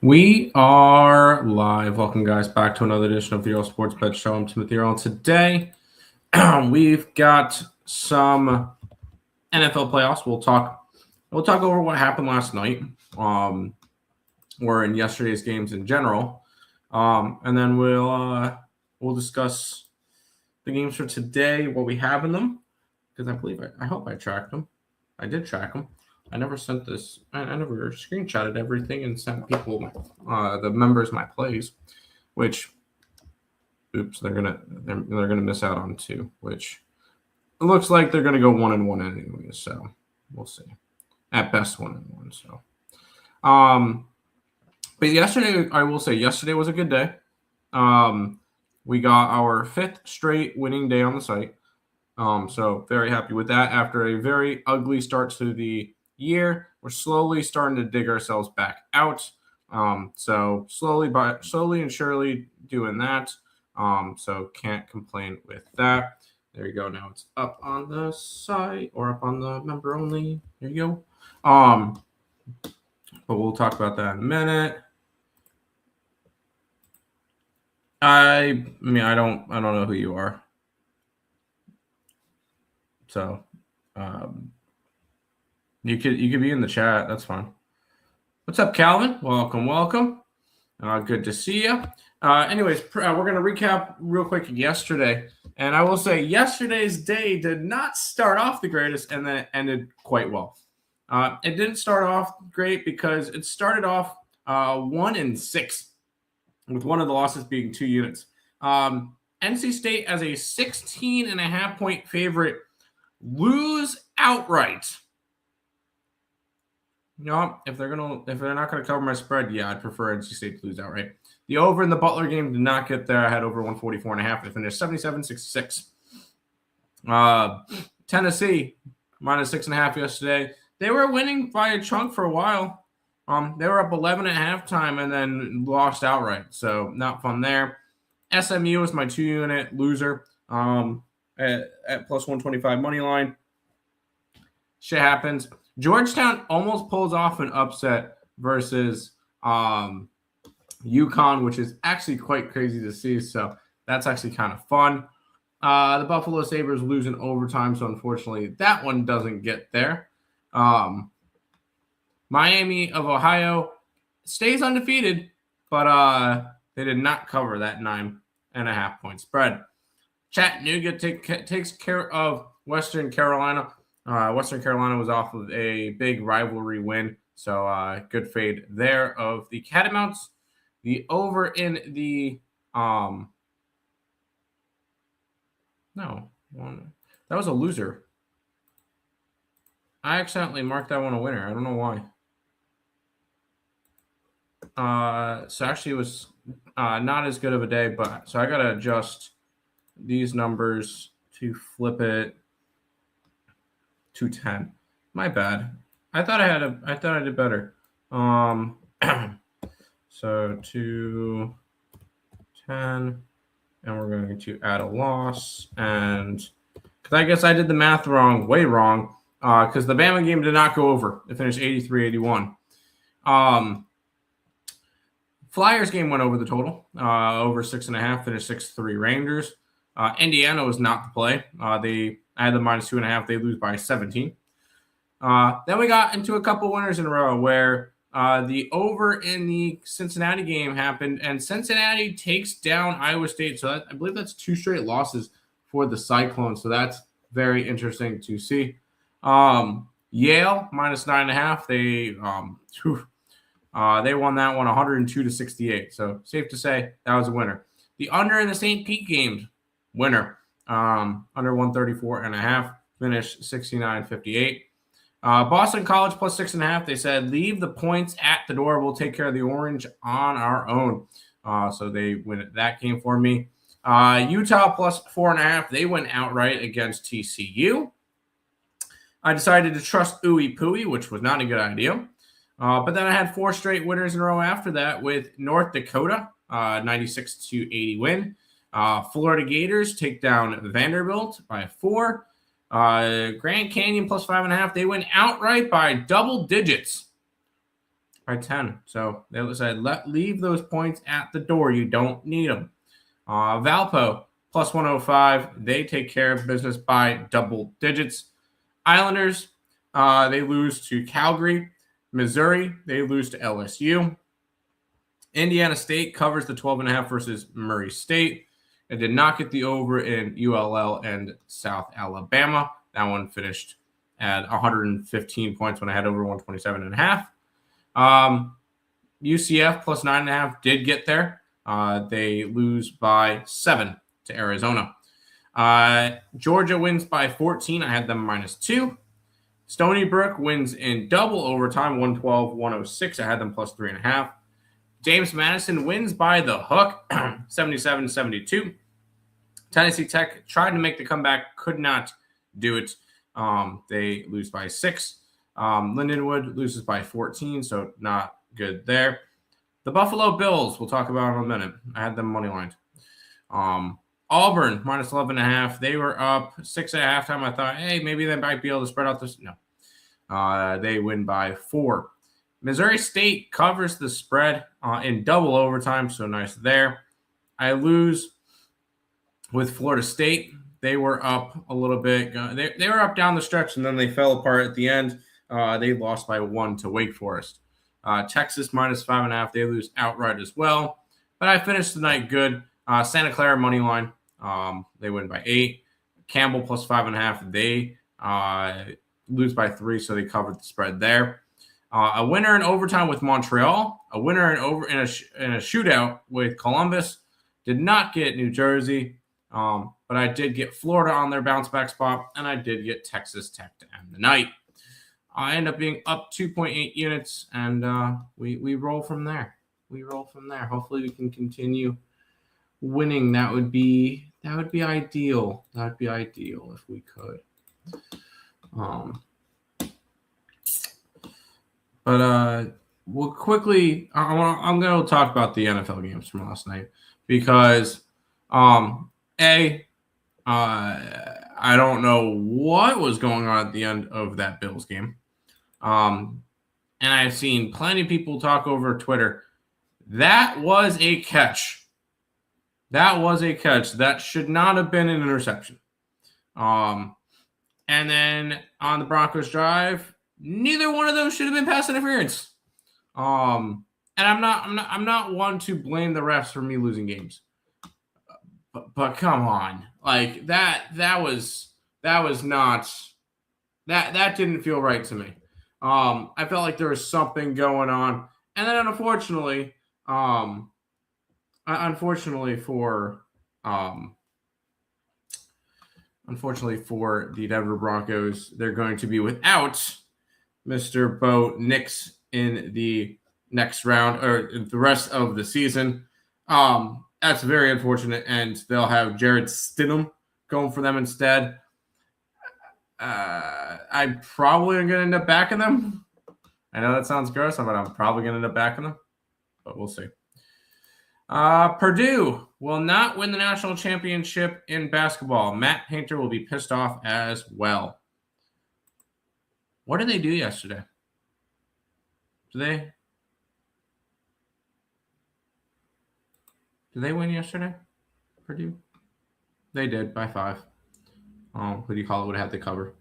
We are live. Welcome, guys, back to another edition of the Earle Sports Bet Show. I'm Timothy Earle. Today, we've got some NFL playoffs. We'll talk over what happened last night, or in yesterday's games in general, and then we'll discuss the games for today, what we have in them, because I hope I tracked them. I did track them. I never sent this. I never screenshotted everything and sent people the members my plays, which, oops, they're gonna miss out on two. Which it looks like they're gonna go 1-1 anyway. So we'll see. At best 1-1. So, but yesterday, I will say, yesterday was a good day. We got our 5th straight winning day on the site. So very happy with that. After a very ugly start to the year, we're slowly starting to dig ourselves back out. So slowly and surely doing that. So can't complain with that. There you go. Now it's up on the site or up on the member only. There you go. But we'll talk about that in a minute. I don't know who you are. So, you could be in the chat. That's fine. What's up, Calvin? Welcome. Good to see you. Anyways, we're going to recap real quick yesterday. And I will say yesterday's day did not start off the greatest, and then it ended quite well. It didn't start off great because it started off 1-6, with one of the losses being 2 units. NC State as a 16.5 point favorite lose outright. No, if they're not gonna cover my spread, yeah, I'd prefer NC State to lose outright. The over in the Butler game did not get there. I had over 144.5. They finished 77-66. Tennessee minus 6.5 yesterday. They were winning by a chunk for a while. They were up 11 at halftime and then lost outright. So not fun there. SMU was my 2-unit loser. At plus 125 money line. Shit happens. Georgetown almost pulls off an upset versus UConn, which is actually quite crazy to see. So that's actually kind of fun. The Buffalo Sabres lose in overtime, so unfortunately that one doesn't get there. Miami of Ohio stays undefeated, but they did not cover that 9.5 point spread. Chattanooga takes care of Western Carolina. Western Carolina was off of a big rivalry win, so good fade there of the Catamounts. The over in the that was a loser. I accidentally marked that one a winner. I don't know why. So actually it was not as good of a day, but so I gotta adjust these numbers to flip it to 10. My bad. I thought I did better. So to 10, and we're going to add a loss, and because I guess I did the math wrong, way wrong, because the Bama game did not go over. It finished 83-81. Flyers game went over the total, over 6.5, finished 6-3 Rangers. Indiana was not the play. I had the minus 2.5. They lose by 17. Then we got into a couple winners in a row where the over in the Cincinnati game happened, and Cincinnati takes down Iowa State. So I believe that's 2 straight losses for the Cyclones. So that's very interesting to see. Yale minus 9.5. They won that one 102-68. So safe to say that was a winner. The under in the St. Pete games, winner. Under 134.5, finished 69-58. Boston College plus 6.5. They said, leave the points at the door. We'll take care of the orange on our own. So they win that game for me. Utah plus 4.5. They went outright against TCU. I decided to trust Ooey Pooey, which was not a good idea. But then I had 4 straight winners in a row after that with North Dakota, 96-80 win. Florida Gators take down Vanderbilt by 4. Grand Canyon plus 5.5. They went outright by double digits by 10. So they said, leave those points at the door. You don't need them. Valpo, plus 105. They take care of business by double digits. Islanders, they lose to Calgary. Missouri, they lose to LSU. Indiana State covers the 12.5 versus Murray State. It did not get the over in ULL and South Alabama. That one finished at 115 points when I had over 127.5. UCF plus 9.5 did get there. They lose by 7 to Arizona. Georgia wins by 14. I had them -2. Stony Brook wins in double overtime, 112-106. I had them plus 3.5. James Madison wins by the hook, 77-72. Tennessee Tech tried to make the comeback, could not do it. They lose by 6. Lindenwood loses by 14, so not good there. The Buffalo Bills, we'll talk about in a minute. I had them money lined. Auburn, minus 11.5. They were up 6 at halftime. I thought, hey, maybe they might be able to spread out this. No. They win by 4. Missouri State covers the spread in double overtime, so nice there. I lose with Florida State. They were up a little bit. They were up down the stretch, and then they fell apart at the end. They lost by 1 to Wake Forest. Texas minus 5.5. They lose outright as well. But I finished the night good. Santa Clara money line. They win by 8. Campbell plus 5.5. They lose by 3, so they covered the spread there. A winner in overtime with Montreal. A winner in a shootout with Columbus. Did not get New Jersey, but I did get Florida on their bounce back spot, and I did get Texas Tech to end the night. I end up being up 2.8 units, and we roll from there. Hopefully, we can continue winning. That would be ideal. That would be ideal if we could. But we'll quickly. I'm going to talk about the NFL games from last night because, I don't know what was going on at the end of that Bills game. And I've seen plenty of people talk over Twitter. That was a catch. That should not have been an interception. And then on the Broncos drive, neither one of those should have been pass interference. And I'm not one to blame the refs for me losing games. But come on. Like that was not that didn't feel right to me. I felt like there was something going on. And then unfortunately for the Denver Broncos, they're going to be without Mr. Bo Nix in the next round or the rest of the season. That's very unfortunate, and they'll have Jared Stidham going for them instead. I'm probably going to end up backing them. I know that sounds gross, but I'm probably going to end up backing them, but we'll see. Purdue will not win the national championship in basketball. Matt Painter will be pissed off as well. What did they do yesterday? Did they win yesterday? Purdue? They did by 5. Who do you call it would have had the cover?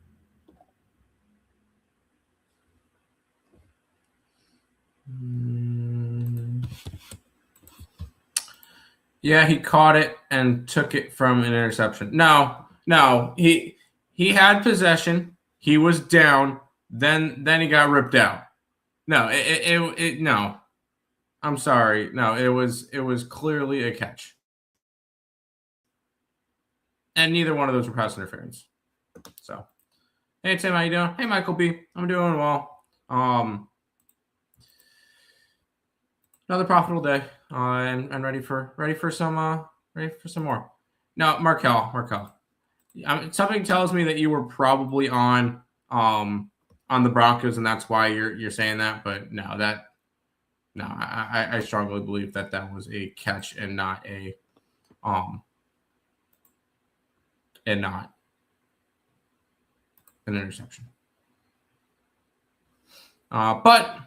Yeah, he caught it and took it from an interception. No, he had possession. He was down. Then he got ripped out. No, no. I'm sorry. No, it was clearly a catch. And neither one of those were pass interference. So, hey Tim, how you doing? Hey Michael B, I'm doing well. Another profitable day, and ready for some more. No, Markel. Something tells me that you were probably on the Broncos, and that's why you're saying that. But no, I strongly believe that was a catch and not a and not an interception. But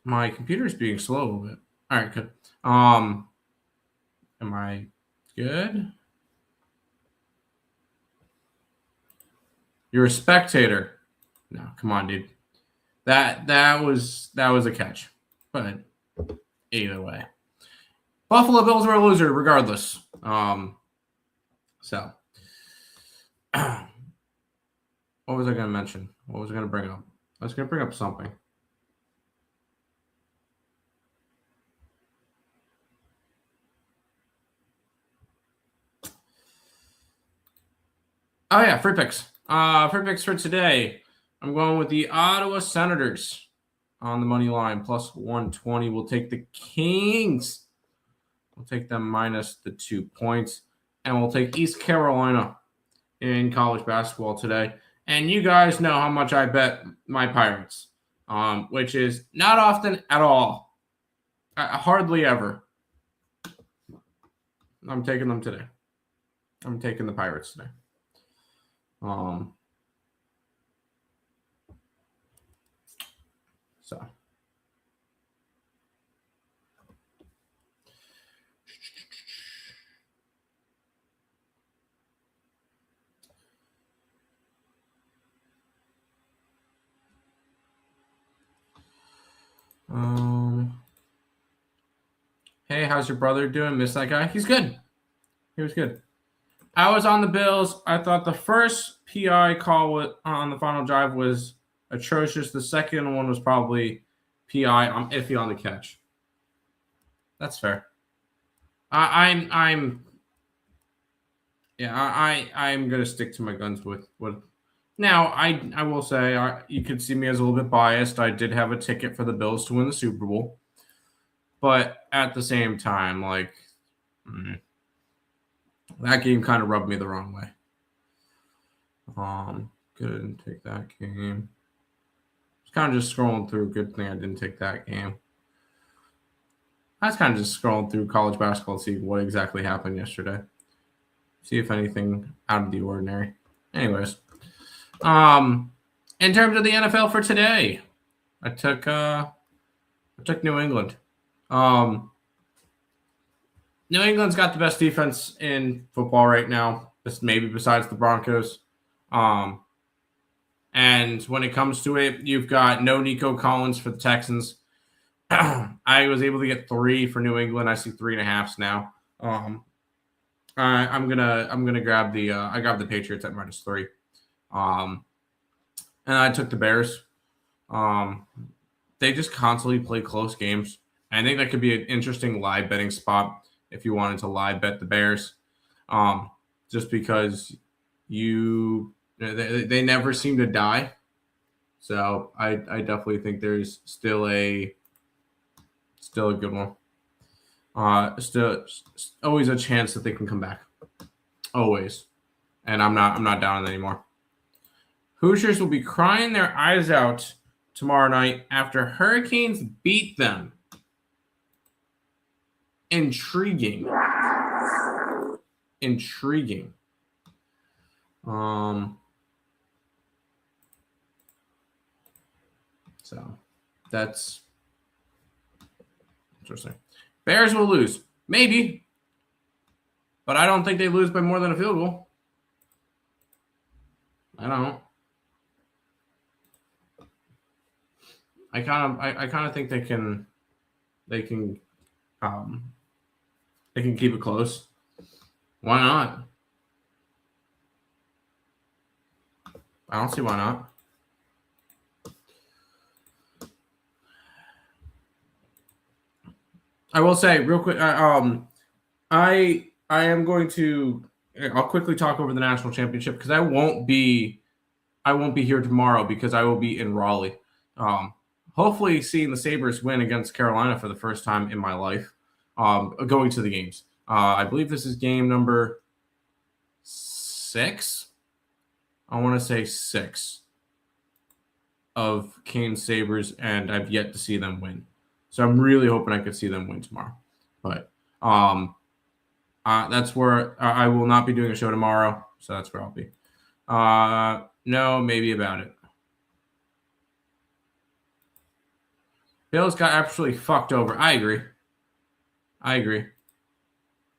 My computer's being slow a little bit. All right, good. Am I good? You're a spectator. No, come on, dude. That was a catch. But either way. Buffalo Bills are a loser regardless. So what was I going to mention? What was I going to bring up? I was going to bring up something. Oh, yeah, free picks. Free picks for today. I'm going with the Ottawa Senators on the money line, plus 120. We'll take the Kings. We'll take them minus the 2 points. And we'll take East Carolina in college basketball today. And you guys know how much I bet my Pirates, which is not often at all. Hardly ever. I'm taking them today. I'm taking the Pirates today. So. Hey, how's your brother doing? Miss that guy? He's good. He was good. I was on the Bills. I thought the first PI call on the final drive was atrocious. The second one was probably PI. I'm iffy on the catch. That's fair. I'm gonna stick to my guns with what. Now I will say you could see me as a little bit biased. I did have a ticket for the Bills to win the Super Bowl, but at the same time, like that game kind of rubbed me the wrong way. Couldn't take that game. Just kind of just scrolling through. Good thing I didn't take that game. I was kind of just scrolling through college basketball to see what exactly happened yesterday. See if anything out of the ordinary. Anyways, in terms of the NFL for today, I took New England. New England's got the best defense in football right now, maybe besides the Broncos. And when it comes to it, you've got no Nico Collins for the Texans. I was able to get 3 for New England. I see 3.5s now. I'm gonna grab the I grabbed the Patriots at -3. And I took the Bears. They just constantly play close games. I think that could be an interesting live betting spot if you wanted to live bet the Bears. Just because they never seem to die. So I definitely think there's still a good one. Still always a chance that they can come back. Always. And I'm not down on it anymore. Hoosiers will be crying their eyes out tomorrow night after Hurricanes beat them. Intriguing. So that's interesting. Bears will lose. Maybe. But I don't think they lose by more than a field goal. I don't. I kind of think they can keep it close. Why not? I don't see why not. I will say real quick. I am going to. I'll quickly talk over the national championship because I won't be here tomorrow because I will be in Raleigh. Hopefully, seeing the Sabres win against Carolina for the first time in my life. Going to the games. I believe this is game number 6. I want to say 6 of Canes Sabres, and I've yet to see them win. So I'm really hoping I could see them win tomorrow. But that's where I will not be doing a show tomorrow. So that's where I'll be. No, maybe about it. Bills got absolutely fucked over. I agree.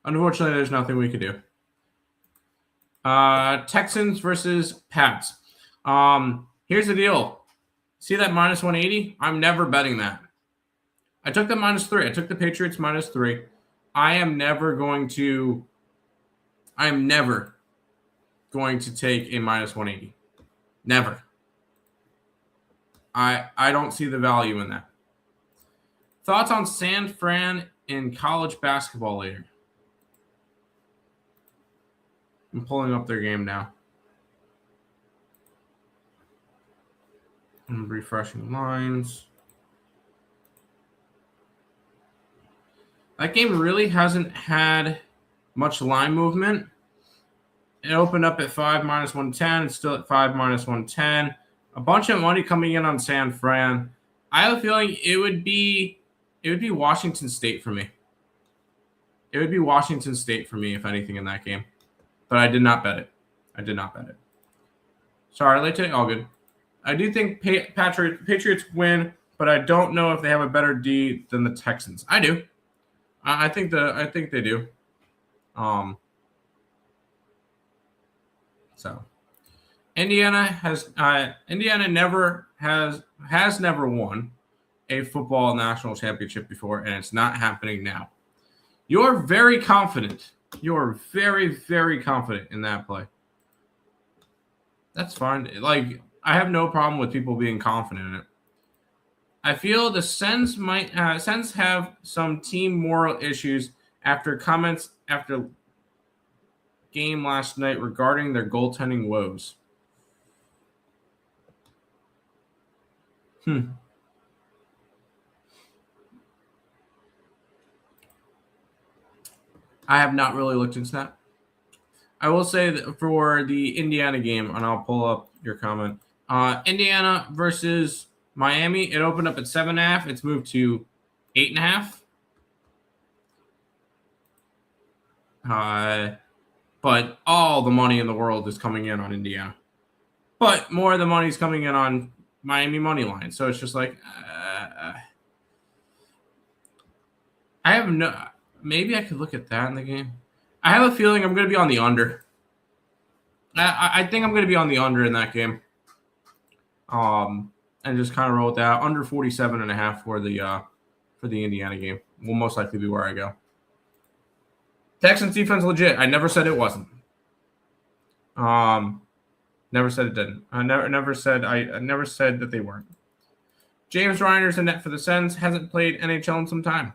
Unfortunately, there's nothing we could do. Texans versus Pats. Here's the deal. See that minus 180? I'm never betting that. I took the -3. I took the Patriots -3. I am never going to take a minus 180. Never. I don't see the value in that. Thoughts on San Fran in college basketball later? I'm pulling up their game now. I'm refreshing lines. That game really hasn't had much line movement. It opened up at 5 minus 110. It's still at 5 minus 110. A bunch of money coming in on San Fran. I have a feeling it would be Washington State for me. It would be Washington State for me, if anything, in that game. But I did not bet it. Sorry, late today. All good. I do think Patriots win, but I don't know if they have a better D than the Texans. I do. I think they do. So Indiana never won a football national championship before, and it's not happening now. You're very confident. You're very, very confident in that play. That's fine. Like, I have no problem with people being confident in it. I feel the Sens have some team moral issues after comments after game last night regarding their goaltending woes. I have not really looked into that. I will say that for the Indiana game, and I'll pull up your comment. Indiana versus Miami, it opened up at 7.5. It's moved to 8.5. But all the money in the world is coming in on Indiana. But more of the money is coming in on Miami money line. So it's just like, I have no. Maybe I could look at that in the game. I have a feeling I'm going to be on the under. I think I'm going to be on the under in that game. And just kind of roll with that. Under 47.5 for the Indiana game. Will most likely be where I go. Texans defense legit. I never said it wasn't. Never said it didn't. I never said that they weren't. James Reiner's in net for the Sens. Hasn't played NHL in some time.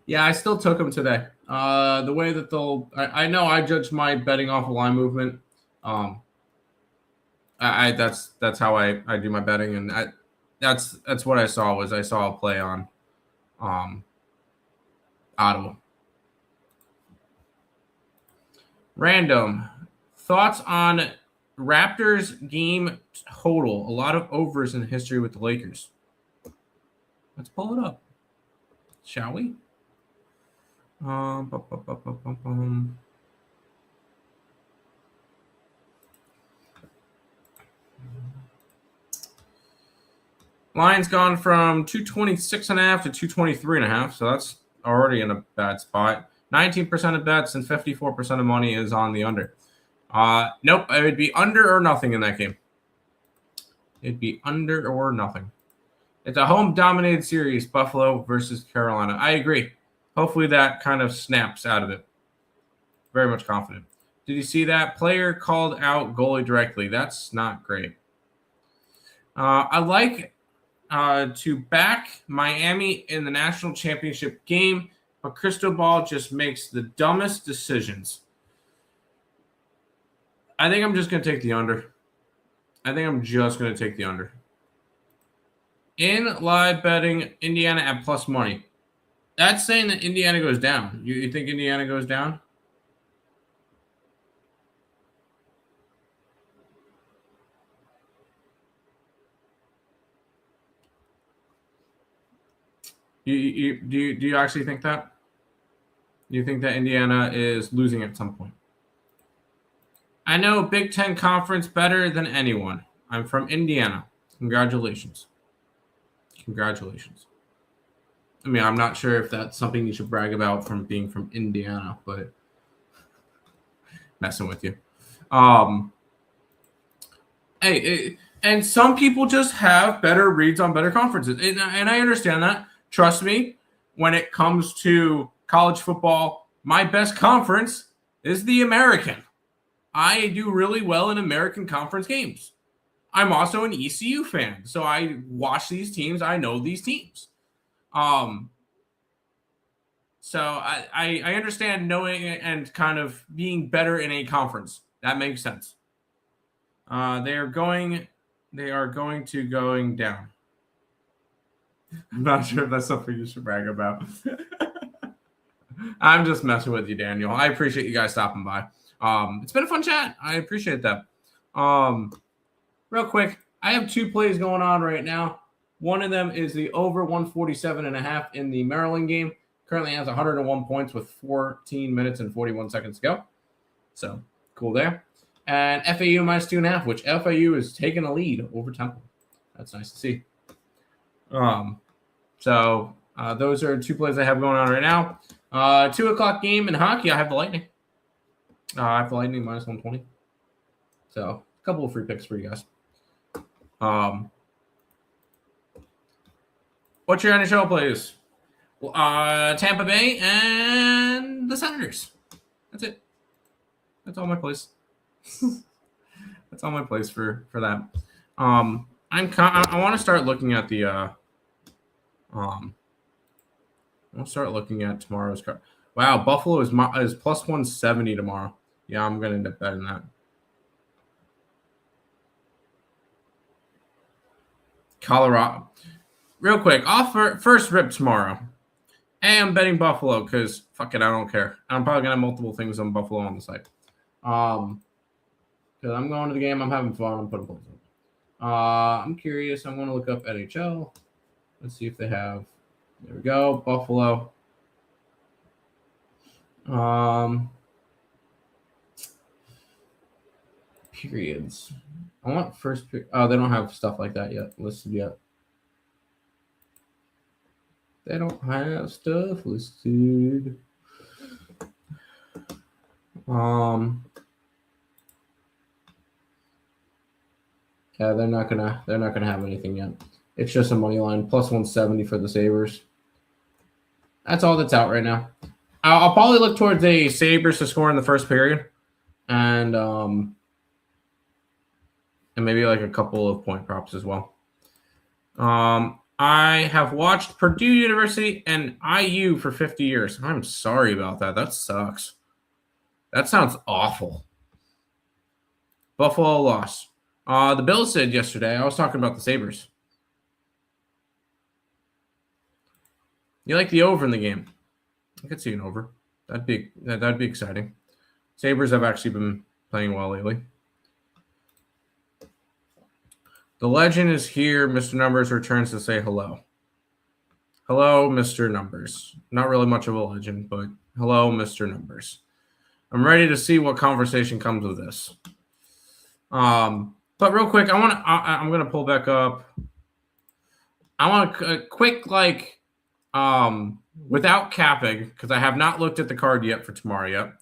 Yeah, I still took him today. The way that I know I judge my betting off of line movement. That's how I do my betting, and that's what I saw a play on Ottawa. Random thoughts on Raptors game total. A lot of overs in history with the Lakers. Let's pull it up, shall we? Line's gone from 226.5 to 223.5, so that's already in a bad spot. 19% of bets and 54% of money is on the under. Nope, it would be under or nothing in that game. It'd be under or nothing. It's a home-dominated series, Buffalo versus Carolina. I agree. Hopefully that kind of snaps out of it. Very much confident. Did you see that? Player called out goalie directly. That's not great. I like to back Miami in the national championship game, but Cristobal just makes the dumbest decisions. I think I'm just going to take the under. In live betting, Indiana at plus money. That's saying that Indiana goes down. You think Indiana goes down? Do you actually think that? Do you think that Indiana is losing at some point? I know Big Ten Conference better than anyone. I'm from Indiana. Congratulations. Congratulations. I mean, I'm not sure if that's something you should brag about from being from Indiana, but messing with you. And some people just have better reads on better conferences. And I understand that. Trust me, when it comes to college football, my best conference is the American. I do really well in American conference games. I'm also an ECU fan, so I watch these teams. I know these teams. So I understand knowing and kind of being better in a conference. That makes sense. They are going to going down. I'm not sure if that's something you should brag about. I'm just messing with you, Daniel. I appreciate you guys stopping by. It's been a fun chat. I appreciate that. Real quick, I have 2 plays going on right now. One of them is the over 147.5 in the Maryland game. Currently has 101 points with 14 minutes and 41 seconds to go. So, cool there. And FAU minus 2.5, which FAU is taking a lead over Temple. That's nice to see. So those are 2 plays I have going on right now. 2 o'clock game in hockey, I have the Lightning. I have the Lightning minus 120. So, a couple of free picks for you guys. What's your NHL plays? Tampa Bay and the Senators. That's it. That's all my plays. That's all my plays for that. I want to start looking at the I'll start looking at tomorrow's card. Wow, Buffalo is plus 170 tomorrow. Yeah, I'm gonna end up betting that. Colorado. Real quick, first rip tomorrow. Hey, I'm betting Buffalo because fuck it, I don't care. I'm probably gonna have multiple things on Buffalo on the site. Because I'm going to the game, I'm having fun, I'm putting points on. I'm curious. I'm going to look up NHL. Let's see if they have. There we go, Buffalo. Periods. I want first period. Oh, they don't have stuff like that yet listed yet. They don't have stuff listed. Yeah, they're not gonna have anything yet. It's just a money line plus 170 for the Sabres. That's all that's out right now. I'll probably look towards the Sabres to score in the first period, and maybe like a couple of point props as well. I have watched Purdue University and IU for 50 years. I'm sorry about that. That sucks. That sounds awful. Buffalo lost. The Bills said yesterday. I was talking about the Sabres. You like the over in the game? I could see an over. That'd be exciting. Sabres have actually been playing well lately. The legend is here. Mr. Numbers returns to say hello. Hello, Mr. Numbers. Not really much of a legend, but hello, Mr. Numbers. I'm ready to see what conversation comes with this. But real quick, I'm gonna pull back up. I want a quick without capping, because I have not looked at the card yet for tomorrow yet.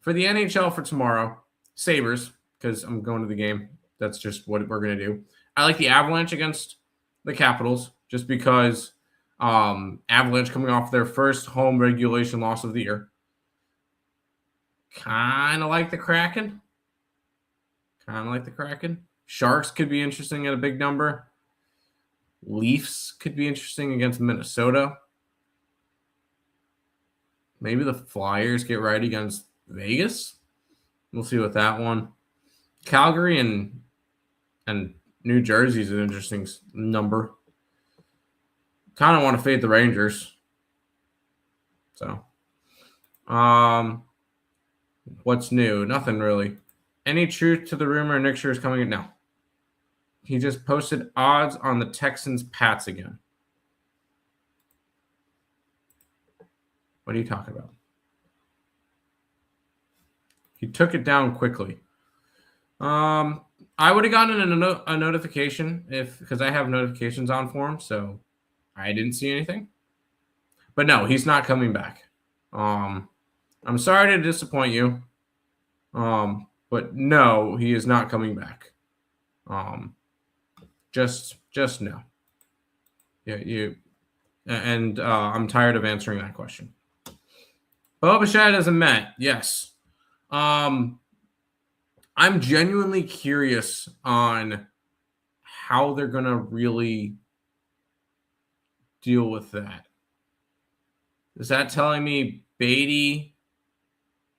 For the NHL for tomorrow, Sabres, because I'm going to the game. That's just what we're going to do. I like the Avalanche against the Capitals just because Avalanche coming off their first home regulation loss of the year. Kind of like the Kraken. Sharks could be interesting at a big number. Leafs could be interesting against Minnesota. Maybe the Flyers get right against Vegas. We'll see with that one. Calgary and New Jersey is an interesting number. Kind of want to fade the Rangers. So, what's new? Nothing really. Any truth to the rumor Nick Scherr is coming in now? He just posted odds on the Texans Pats again. What are you talking about? He took it down quickly. I would have gotten a notification because I have notifications on for him, so I didn't see anything. But no, he's not coming back. I'm sorry to disappoint you. But no, he is not coming back. Just no. Yeah, and I'm tired of answering that question. Bo Bichette as a Met, yes. I'm genuinely curious on how they're gonna really deal with that. Is that telling me Beatty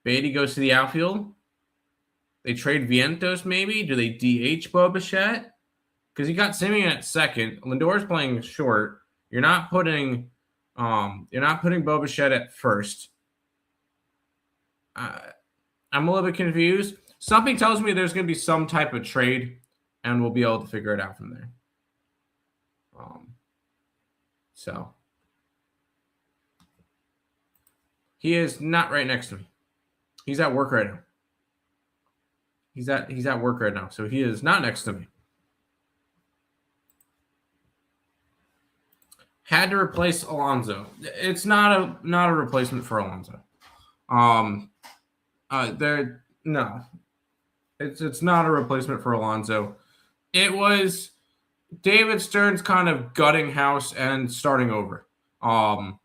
goes to the outfield? They trade Vientos maybe? Do they DH Bo Bichette? Because you got Simeon at second. Lindor's playing short. You're not putting Bo Bichette at first. I'm a little bit confused. Something tells me there's going to be some type of trade, and we'll be able to figure it out from there. So he is not right next to me. He's at work right now. He's at work right now, so he is not next to me. Had to replace Alonso. It's not a replacement for Alonso. It's not a replacement for Alonso. It was David Stearns kind of gutting house and starting over. And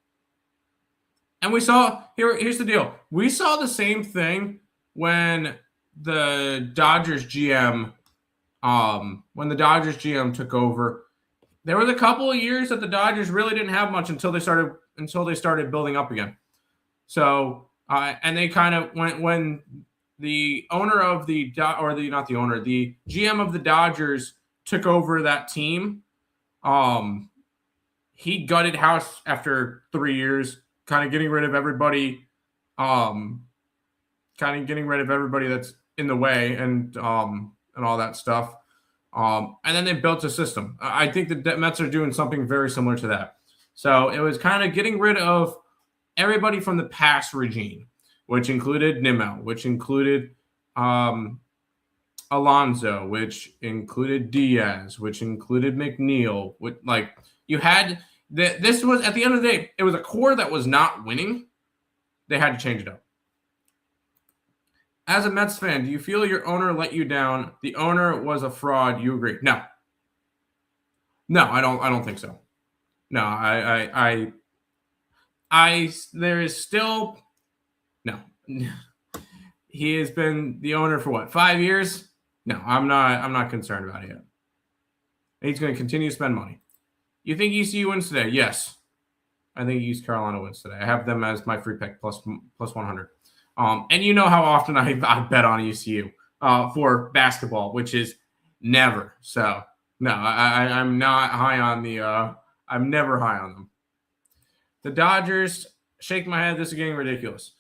we saw here's the deal. We saw the same thing when the Dodgers GM took over. There was a couple of years that the Dodgers really didn't have much until they started building up again. So and they kind of when the owner of the GM of the Dodgers took over that team, he gutted house after 3 years, kind of getting rid of everybody, that's in the way and all that stuff. And then they built a system. I think the Mets are doing something very similar to that. So it was kind of getting rid of everybody from the past regime, which included Nimmo, which included Alonso, which included Diaz, which included McNeil. This was, at the end of the day, it was a core that was not winning. They had to change it up. As a Mets fan, do you feel your owner let you down? The owner was a fraud. You agree? No, I don't think so. No, there is still no. He has been the owner for what, 5 years? No, I'm not concerned about it yet. He's going to continue to spend money. You think ECU wins today? Yes, I think East Carolina wins today. I have them as my free pick plus 100. And you know how often I bet on ECU for basketball, which is never. So no, I'm not high on I'm never high on them. The Dodgers, shake my head. This is getting ridiculous.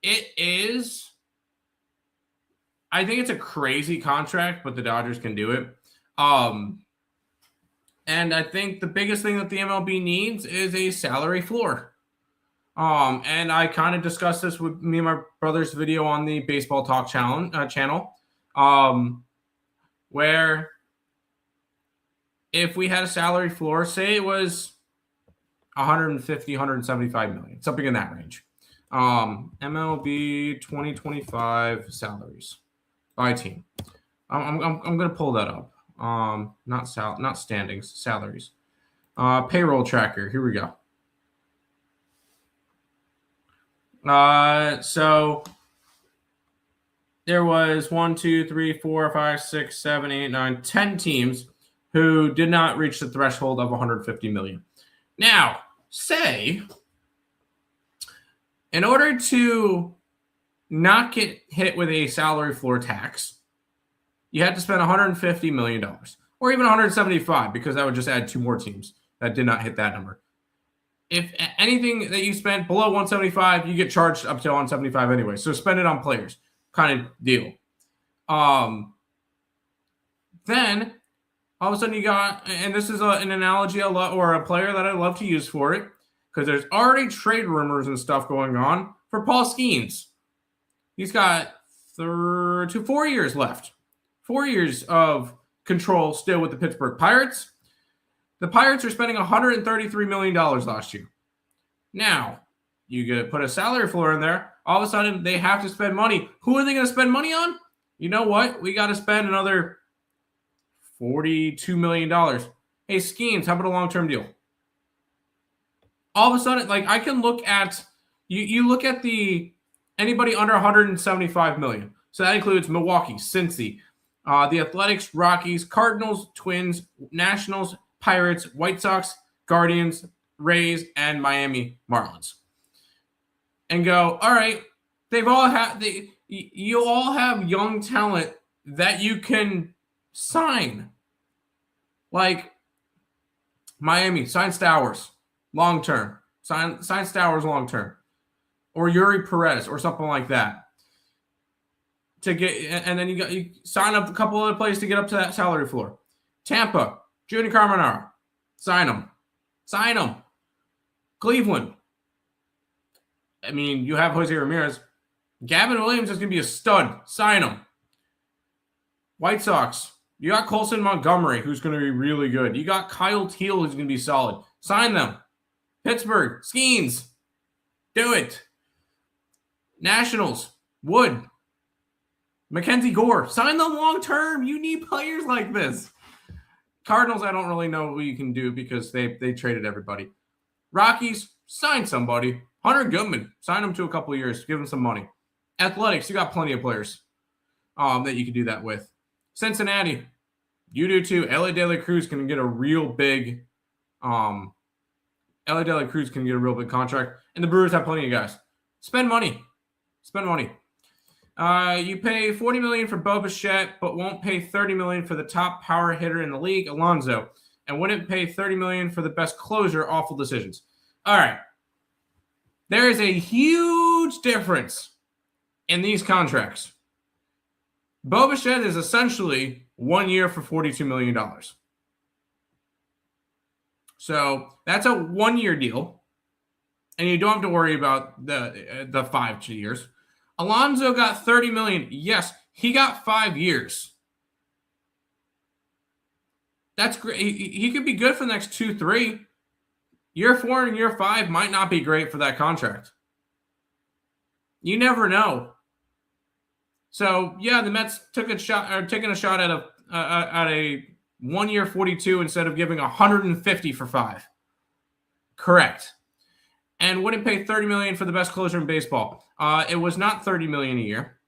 It is. I think it's a crazy contract, but the Dodgers can do it. And I think the biggest thing that the MLB needs is a salary floor. And I kind of discussed this with me and my brother's video on the Baseball Talk channel, where if we had a salary floor, say it was 150, 175 million, something in that range. MLB 2025 salaries by team. I'm going to pull that up. Not standings, salaries. Payroll tracker. Here we go. So there was 1, 2, 3, 4, 5, 6, 7, 8, 9, 10 teams who did not reach the threshold of 150 million. Now, say, in order to not get hit with a salary floor tax, you had to spend $150 million or even 175, because that would just add 2 more teams that did not hit that number. If anything that you spent below 175, you get charged up to 175 anyway. So spend it on players, kind of deal. Then all of a sudden you got, and this is an analogy or a player that I love to use for it, because there's already trade rumors and stuff going on for Paul Skeens. He's got 4 years left. 4 years of control still with the Pittsburgh Pirates. The Pirates are spending $133 million last year. Now, you could put a salary floor in there. All of a sudden, they have to spend money. Who are they going to spend money on? You know what? We got to spend another $42 million. Hey, Skeens, how about a long-term deal? All of a sudden, like, I can look at you look at anybody under 175 million. So that includes Milwaukee, Cincy, the Athletics, Rockies, Cardinals, Twins, Nationals, Pirates, White Sox, Guardians, Rays, and Miami Marlins. And go, all right, you all have young talent that you can sign. Like Miami, sign Stowers long term. Sign Stowers long term. Or Yuri Perez or something like that. And then you sign up a couple other players to get up to that salary floor. Tampa, Junior Carmenara. Sign them. Sign them. Cleveland. I mean, you have Jose Ramirez. Gavin Williams is going to be a stud. Sign him. White Sox. You got Colson Montgomery, who's going to be really good. You got Kyle Teal, who's going to be solid. Sign them. Pittsburgh. Skeens. Do it. Nationals. Wood. Mackenzie Gore. Sign them long term. You need players like this. Cardinals, I don't really know what you can do because they traded everybody. Rockies, sign somebody. Hunter Goodman, sign him to a couple of years. Give him some money. Athletics, you got plenty of players that you can do that with. Cincinnati, you do too. LA De La Cruz can get a real big contract. And the Brewers have plenty of guys. Spend money. You pay $40 million for Bo Bichette, but won't pay $30 million for the top power hitter in the league, Alonso, and wouldn't pay $30 million for the best closer. Awful decisions. All right. There is a huge difference in these contracts. Bo Bichette is essentially 1 year for $42 million. So that's a 1 year deal, and you don't have to worry about the 5 years. Alonso got $30 million. Yes, he got 5 years. That's great. He could be good for the next 2-3. Year 4 and year 5 might not be great for that contract. You never know. So yeah, the Mets taking a shot at a 1 year 42 instead of giving 150 for 5. Correct. And wouldn't pay $30 million for the best closer in baseball. It was not $30 million a year.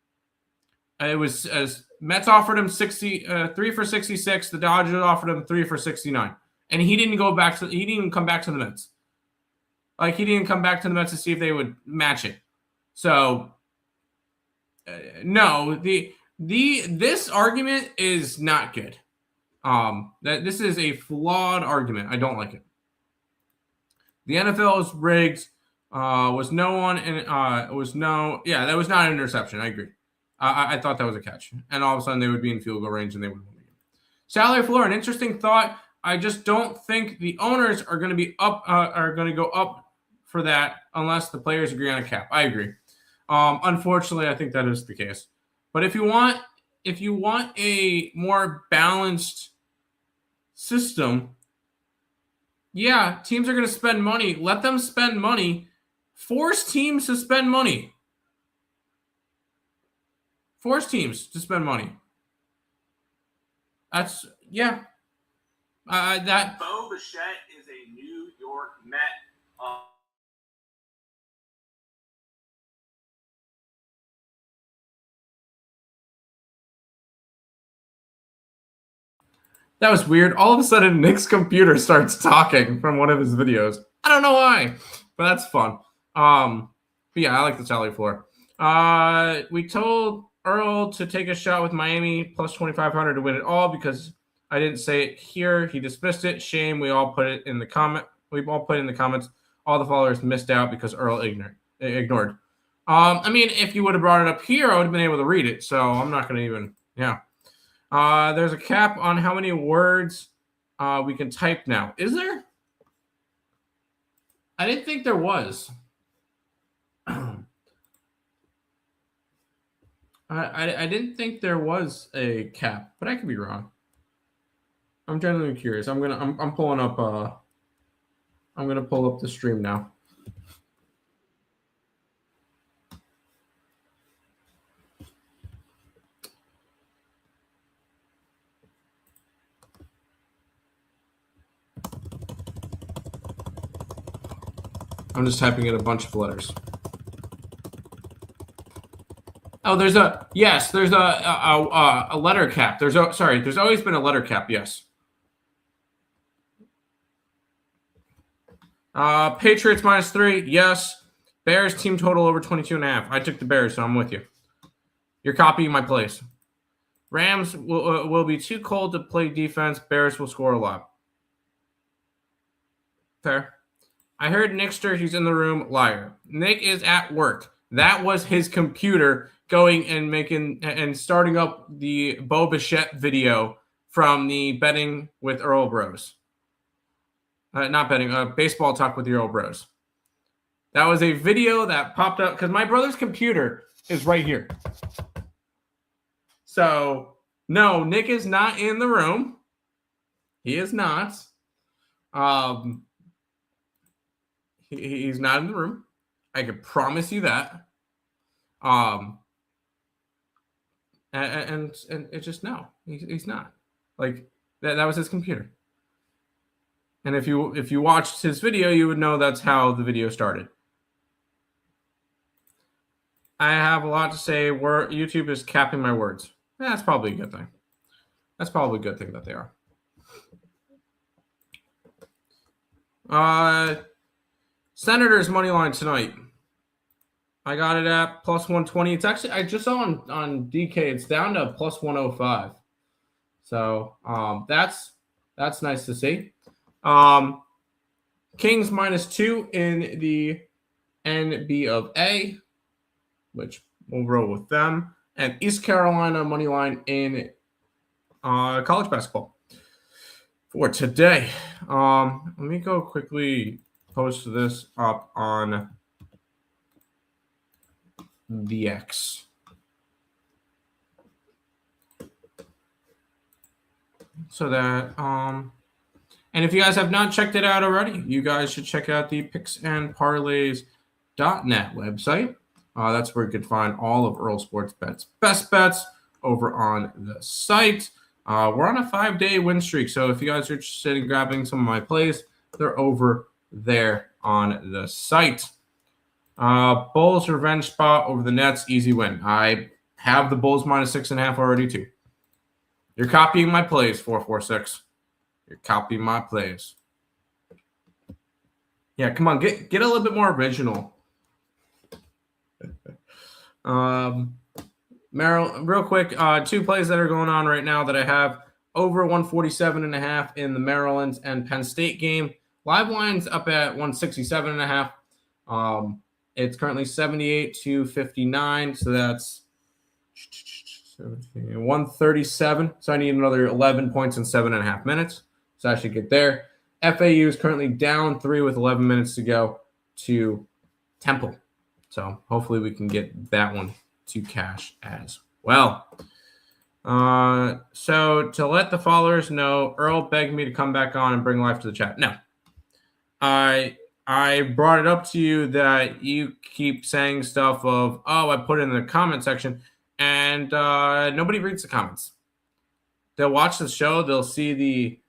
It was as Mets offered him 3 for 66. The Dodgers offered him 3 for 69, and he didn't come back to the Mets. Like he didn't come back to the Mets to see if they would match it. So no, this argument is not good. This is a flawed argument. I don't like it. The NFL is rigged. That was not an interception. I agree. I thought that was a catch. And all of a sudden they would be in field goal range and they would win the game. Salary floor, an interesting thought. I just don't think the owners are going to be go up for that unless the players agree on a cap. I agree. Unfortunately, I think that is the case. But if you want a more balanced system, yeah, teams are going to spend money. Let them spend money. Force teams to spend money. Force teams to spend money. That's, yeah. That Bo Bichette is a New York Met. That was weird. All of a sudden, Nick's computer starts talking from one of his videos. I don't know why, but that's fun. But yeah, I like the salary floor. We told Earle to take a shot with Miami plus 2,500 to win it all because I didn't say it here. He dismissed it. Shame. We all put it in the comment. We've all put it in the comments. All the followers missed out because Earle ignored. I mean, if you would have brought it up here, I would have been able to read it. So I'm not going to even. Yeah. There's a cap on how many words we can type now. Is there? I didn't think there was. I didn't think there was a cap, but I could be wrong. I'm genuinely curious. I'm pulling up. I'm gonna pull up the stream now. I'm just typing in a bunch of letters. Oh, there's a letter cap. There's always been a letter cap. Yes. Patriots -3. Yes. Bears team total over 22.5. I took the Bears, so I'm with you. You're copying my plays. Rams will be too cold to play defense. Bears will score a lot. Fair. I heard Nick Sturkey's in the room. Liar. Nick is at work. That was his computer going and making and starting up the Bo Bichette video from the Betting with Earle Bros. Not betting, baseball talk with the Earle Bros. That was a video that popped up because my brother's computer is right here. So, no, Nick is not in the room. He is not. He's not in the room. I can promise you that. And it's just no, he's not. Like that was his computer. And if you watched his video, you would know that's how the video started. I have a lot to say. Where YouTube is capping my words. That's probably a good thing. That's probably a good thing that they are. Senators money line tonight. I got it at +120. It's actually I just saw on DK. It's down to +105. So that's nice to see. Kings -2 in the NB of A, which we'll roll with them, and East Carolina money line in college basketball for today. Let me go quickly post this up on the X. So that and if you guys have not checked it out already, you guys should check out the picksandparlays.net website. That's where you can find all of Earle Sports Bet's best bets over on the site. We're on a 5-day win streak, so if you guys are interested in grabbing some of my plays, they're over there on the site. Bulls revenge spot over the Nets, easy win. I have the Bulls -6.5 already too. You're copying my plays, 446. You're copying my plays. Yeah, come on, get a little bit more original. Merrill, real quick, 2 plays that are going on right now that I have over 147.5 in the Maryland and Penn State game. Live lines up at 167.5. It's currently 78-59, so that's 137. So I need another 11 points in 7.5 minutes. So I should get there. FAU is currently down 3 with 11 minutes to go to Temple. So hopefully we can get that one to cash as well. So to let the followers know, Earle begged me to come back on and bring life to the chat. No. I brought it up to you that you keep saying stuff of, oh, I put it in the comment section, and nobody reads the comments. They'll watch the show. They'll see the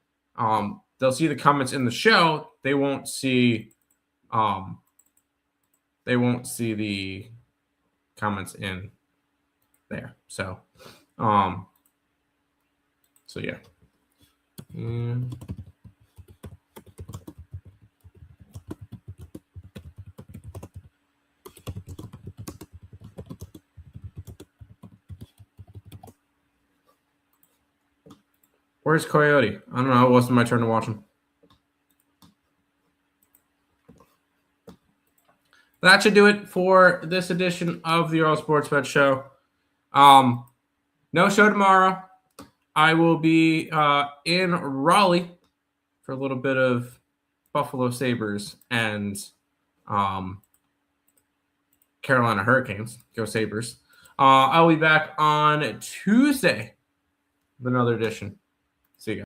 comments in the show. They won't see the comments in there. So yeah. Where's Coyote? I don't know. It wasn't my turn to watch him. That should do it for this edition of the Earle Sports Bet Show. No show tomorrow. I will be in Raleigh for a little bit of Buffalo Sabres and Carolina Hurricanes. Go Sabres. I'll be back on Tuesday with another edition.